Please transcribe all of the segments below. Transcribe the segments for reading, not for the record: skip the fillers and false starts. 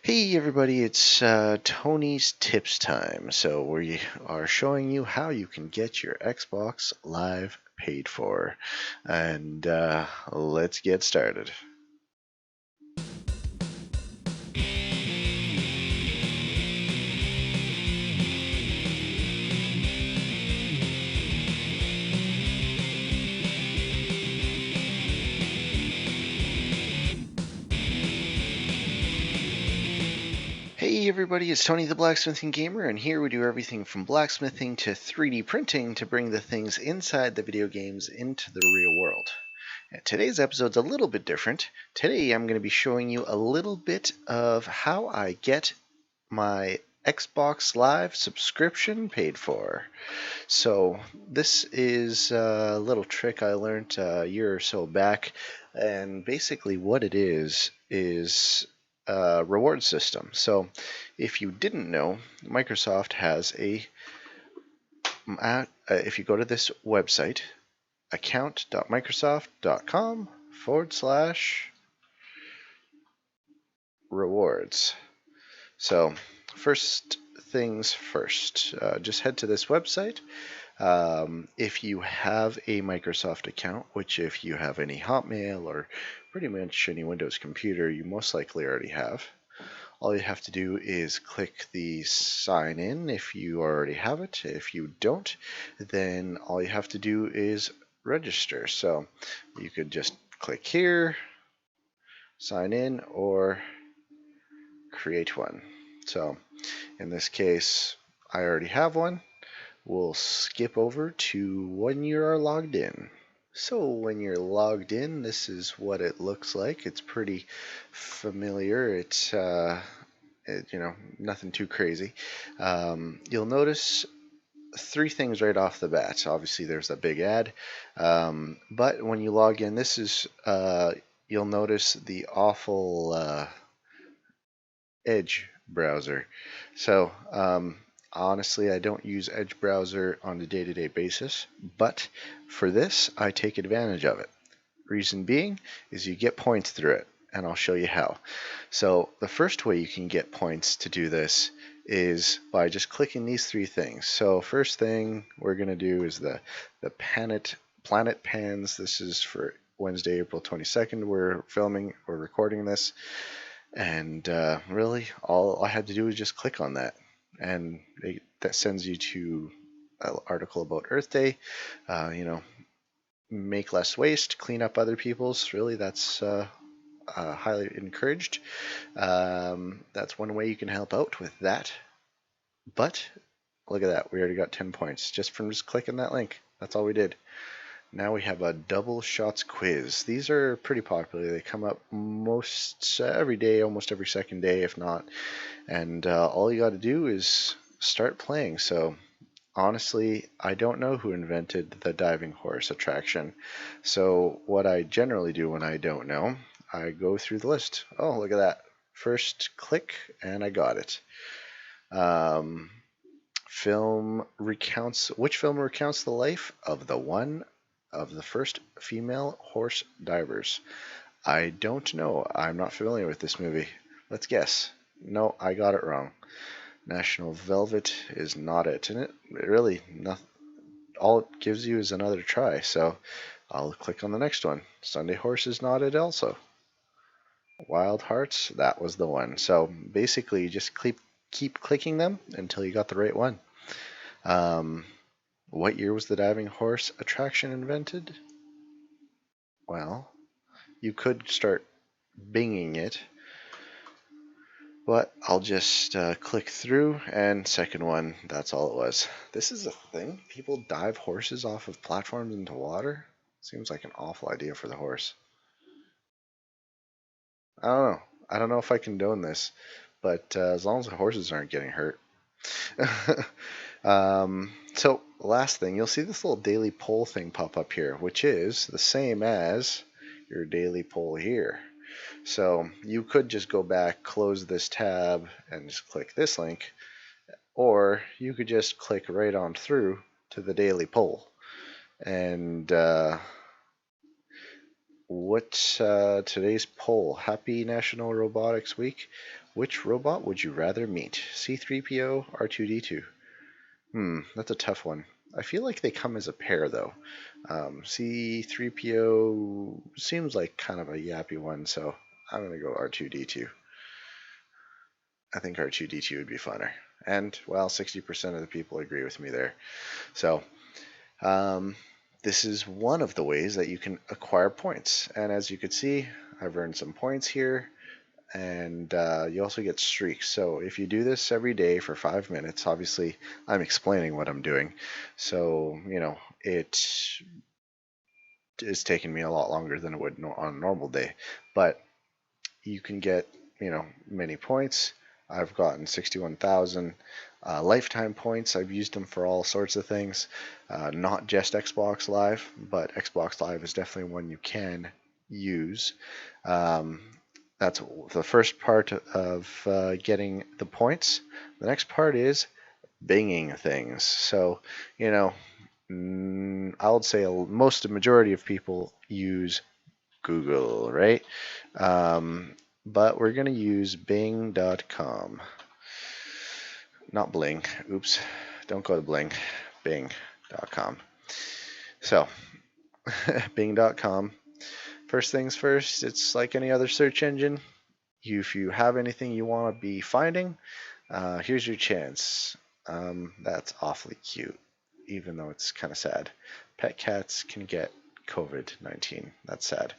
Hey everybody, it's Tony's Tips time. So we are showing you how you can get your Xbox Live paid for. And let's get started. Hey everybody, it's Tony the Blacksmithing Gamer, and here we do everything from blacksmithing to 3D printing to bring the things inside the video games into the real world. And today's episode's a little bit different. Today I'm going to be showing you a little bit of how I get my Xbox Live subscription paid for. So this is a little trick I learned a year or so back, and basically what it is a reward system. So if you didn't know, Microsoft has if you go to this website, account.microsoft.com/rewards. So first things first, just head to this website. If you have a Microsoft account, which if you have any Hotmail or pretty much any Windows computer, you most likely already have. All you have to do is click the sign in if you already have it. If you don't, then all you have to do is register. So you could just click here, sign in, or create one. So in this case, I already have one. We'll skip over to when you are logged in. So when you're logged in, this is what it looks like. It's pretty familiar. It's nothing too crazy. You'll notice three things right off the bat. Obviously, there's that big ad, but when you log in, this is you'll notice the awful Edge browser. So honestly, I don't use Edge browser on a day-to-day basis, but for this, I take advantage of it. Reason being is you get points through it, and I'll show you how. So the first way you can get points to do this is by just clicking these three things. So first thing we're going to do is the planet pans. This is for Wednesday, April 22nd. We're recording this. And really, all I had to do was just click on that, and that sends you to an article about Earth Day. Make less waste, clean up other people's. Really, that's highly encouraged. That's one way you can help out with that. But look at that, we already got 10 points just from just clicking that link. That's all we did. Now we have a double shots quiz. These are pretty popular. They come up most every day, almost every second day, if not. And all you got to do is start playing. So honestly, I don't know who invented the diving horse attraction. So what I generally do when I don't know, I go through the list. Oh, look at that. First click, and I got it. Which film recounts the life of the first female horse divers? I don't know. I'm not familiar with this movie. Let's guess. No, I got it wrong. National Velvet is not it. And it really, nothing, all it gives you is another try. So I'll click on the next one. Sunday Horse is not it also. Wild Hearts, that was the one. So basically, you just keep clicking them until you got the right one. What year was the diving horse attraction invented? Well, you could start binging it, but I'll just click through, and second one, that's all it was. This is a thing? People dive horses off of platforms into water? Seems like an awful idea for the horse. I don't know. I don't know if I condone this, but as long as the horses aren't getting hurt. So last thing, you'll see this little daily poll thing pop up here, which is the same as your daily poll here. So you could just go back, close this tab, and just click this link, or you could just click right on through to the daily poll. And what's today's poll? Happy National Robotics Week. Which robot would you rather meet? C-3PO, R2-D2? That's a tough one. I feel like they come as a pair, though. C-3PO seems like kind of a yappy one, so I'm going to go R2-D2. I think R2-D2 would be funner. And, well, 60% of the people agree with me there. So, this is one of the ways that you can acquire points. And as you can see, I've earned some points here. And you also get streaks. So if you do this every day for 5 minutes, obviously I'm explaining what I'm doing. So, it is taking me a lot longer than it would on a normal day. But you can get, many points. I've gotten 61,000 lifetime points. I've used them for all sorts of things, not just Xbox Live, but Xbox Live is definitely one you can use. That's the first part of getting the points. The next part is binging things. So, I would say most majority of people use Google, right? But we're going to use bing.com. Not Bling. Oops. Don't go to Bling. Bing.com. So, bing.com. First things first, it's like any other search engine. If you have anything you want to be finding, here's your chance. That's awfully cute, even though it's kind of sad. Pet cats can get COVID-19. That's sad.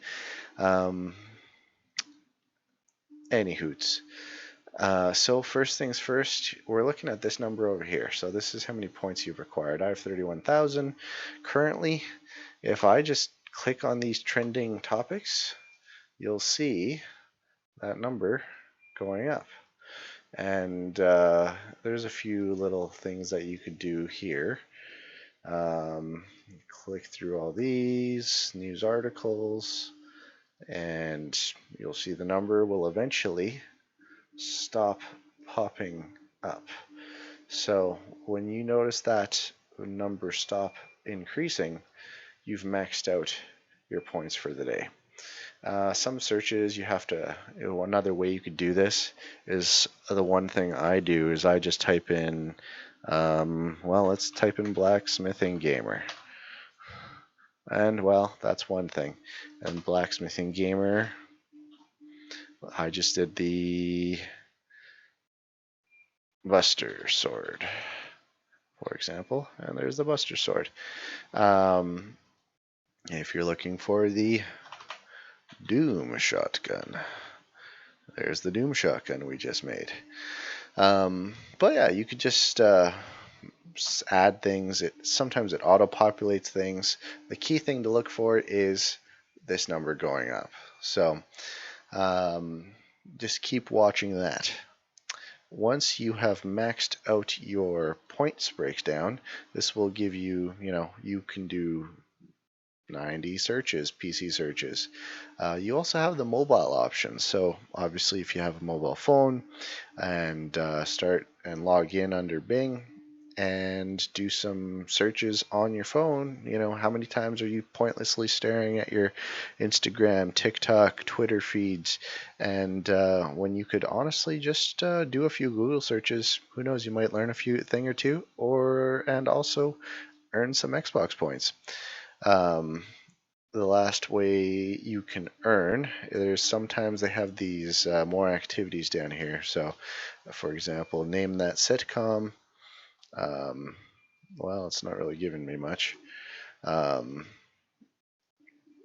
Any hoots. So first things first, we're looking at this number over here. So this is how many points you've acquired. I have 31,000 currently. If I just click on these trending topics, you'll see that number going up. And there's a few little things that you could do here. Click through all these news articles, and you'll see the number will eventually stop popping up. So when you notice that number stop increasing, you've maxed out your points for the day. Some searches you have to, another way you could do this is the one thing I do is I just type in, let's type in Blacksmithing Gamer. And well, that's one thing. And Blacksmithing Gamer, I just did the Buster Sword, for example, and there's the Buster Sword. If you're looking for the Doom Shotgun, there's the Doom Shotgun we just made. But yeah, you could just add things. Sometimes it auto-populates things. The key thing to look for is this number going up. So just keep watching that. Once you have maxed out your points breakdown, this will give you, you can do 90 searches, PC searches. You also have the mobile option. So obviously if you have a mobile phone and start and log in under Bing and do some searches on your phone, how many times are you pointlessly staring at your Instagram, TikTok, Twitter feeds, and when you could honestly just do a few Google searches, who knows, you might learn a thing or two, and also earn some Xbox points. The last way you can earn, there's sometimes they have these more activities down here. So, for example, name that sitcom. Well, it's not really giving me much.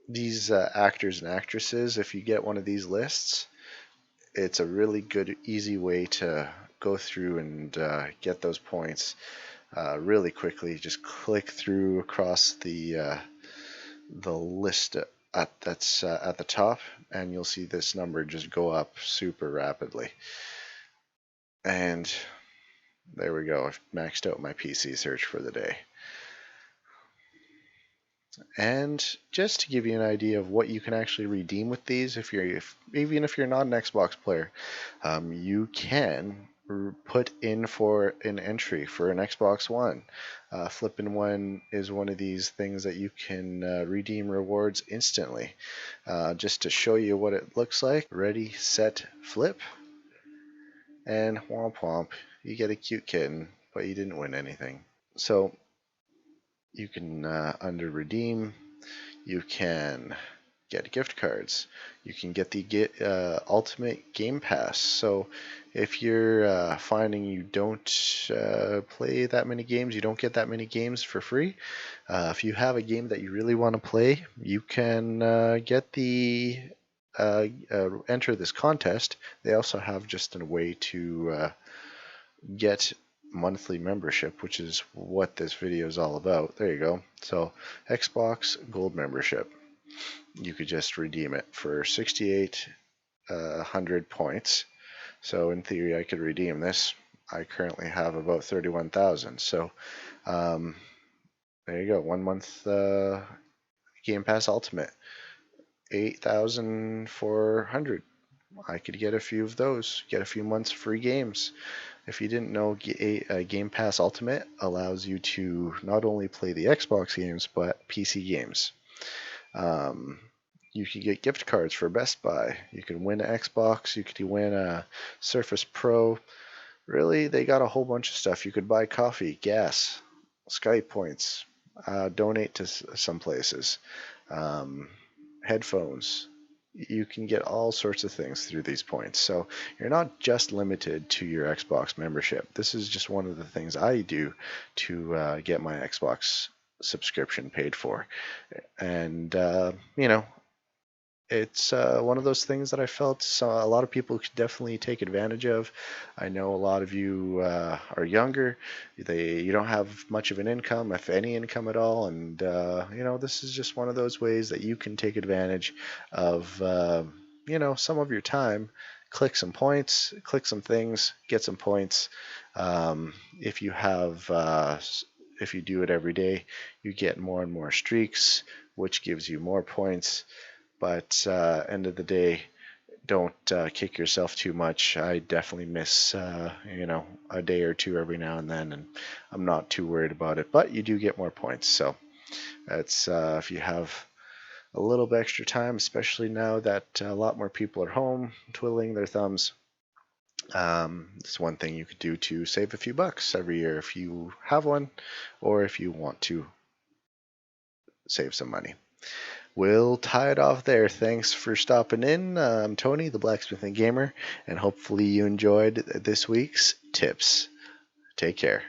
These actors and actresses, if you get one of these lists, it's a really good, easy way to go through and get those points really quickly. Just click through across the list that's at the top, and you'll see this number just go up super rapidly. And there we go. I've maxed out my PC search for the day. And just to give you an idea of what you can actually redeem with these, even if you're not an Xbox player, you can put in for an entry for an Xbox One. Flippin' One is one of these things that you can redeem rewards instantly. Just to show you what it looks like, ready, set, flip. and womp womp, you get a cute kitten, but you didn't win anything. So you can under redeem, you can get gift cards. You can get the Ultimate Game Pass. So if you're finding you don't play that many games, you don't get that many games for free, if you have a game that you really want to play, you can get the enter this contest. They also have just a way to get monthly membership, which is what this video is all about. There you go. So Xbox Gold membership. You could just redeem it for 6,800 points. So in theory, I could redeem this. I currently have about 31,000. So there you go. 1 month Game Pass Ultimate, 8,400. I could get a few of those. Get a few months free games. If you didn't know, Game Pass Ultimate allows you to not only play the Xbox games, but PC games. You can get gift cards for Best Buy. You can win an Xbox. You could win a Surface Pro. Really, they got a whole bunch of stuff. You could buy coffee, gas, Skype points, donate to some places, headphones. You can get all sorts of things through these points. So you're not just limited to your Xbox membership. This is just one of the things I do to get my Xbox subscription paid for. And, it's one of those things that I felt a lot of people could definitely take advantage of. I know a lot of you are younger. You don't have much of an income, if any income at all, and this is just one of those ways that you can take advantage of some of your time. Click some points, click some things, get some points. If you do it every day, you get more and more streaks, which gives you more points. But end of the day, don't kick yourself too much. I definitely miss a day or two every now and then, and I'm not too worried about it. But you do get more points, so that's if you have a little bit extra time, especially now that a lot more people are home twiddling their thumbs. It's one thing you could do to save a few bucks every year if you have one, or if you want to save some money. We'll tie it off there. Thanks for stopping in. I'm Tony, the Blacksmithing Gamer, and hopefully you enjoyed this week's tips. Take care.